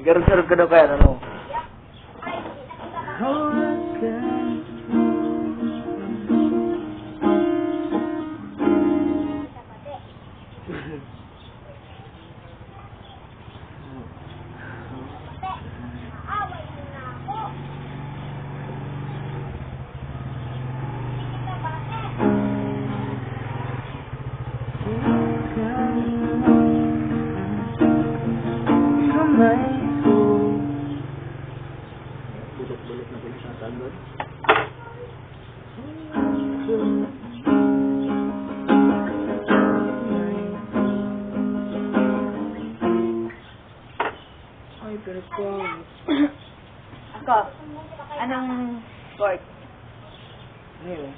Garog-garog ka daw kaya, ano? Bulot na pinasatan doon. Ay, pero ko. Ako, anong sport? Ano yun?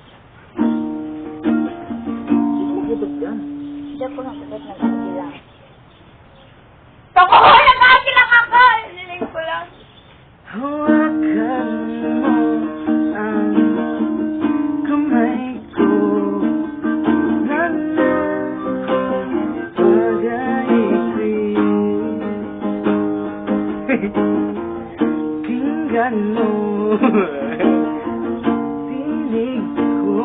Hindi mo putot yan. Hindi ako nakapot ng kabilang. Tako ko! Nakakilang ako! Niling ko lang. Hawakan mo ang kamay ko na pag-aibig. Kinggan mo tinig ko.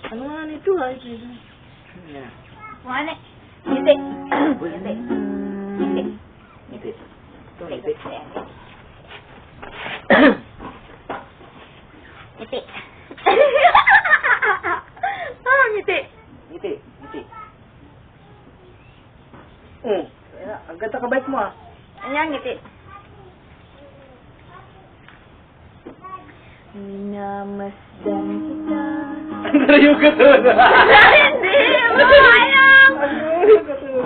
Ano nga nito ay? Yeah. Mane. Ngiti. Ngiti. Ngiti. Ngiti. Ito, ngiti. Ngiti. Ah, ngiti. Ngiti. Ngiti. Ang ganda kabait mo ah. Ano ngiti? Minamasdan kita. Ang layo ka doon. Hindi! Makayang! Ang layo ka doon.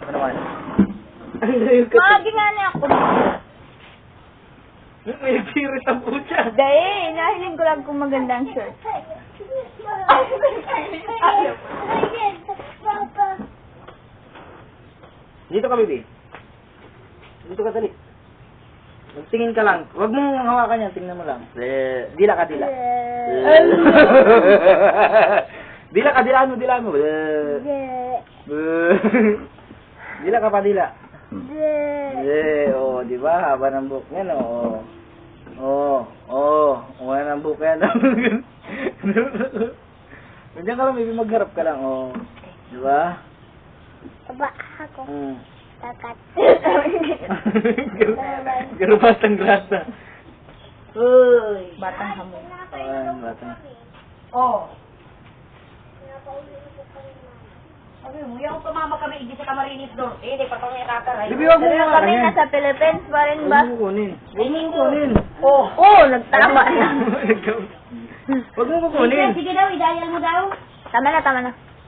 Ano naman? Ang layo ka doon. Magi nga na ako. May nagsirit ang pucha. Dahil, nahiling ko lang kung maganda ang shirt. Ayaw. Dito ka, baby. Dito ka, dali. Magtingin ka lang. Huwag mong hawakan yan. Tingnan mo lang. Dila ka, dila. Dila ka, dilaan mo, dilaan mo. Dila ka pa, dila. Oh, di ba? Haba ng buhok yan, oh. Haba ng buhok yan. Nandiyan ka lang, baby. Magharap ka lang, oh. Di ba? Aba, ako. Takat. Garabatang grasa. Uy. Batang hamon. Batang. Oh. Sabi mo, yung tumama kami, hindi sa Camarines Norte, hindi pa kami nakakaray. Bibi, wag mo Pero nga kami yan. nasa Philippines pa rin ba? Huwag mo kukunin. Huwag mo kukunin. Oh, nagtama na. Huwag mo kukunin. Sige daw, idaya mo daw. Tama na, tama na.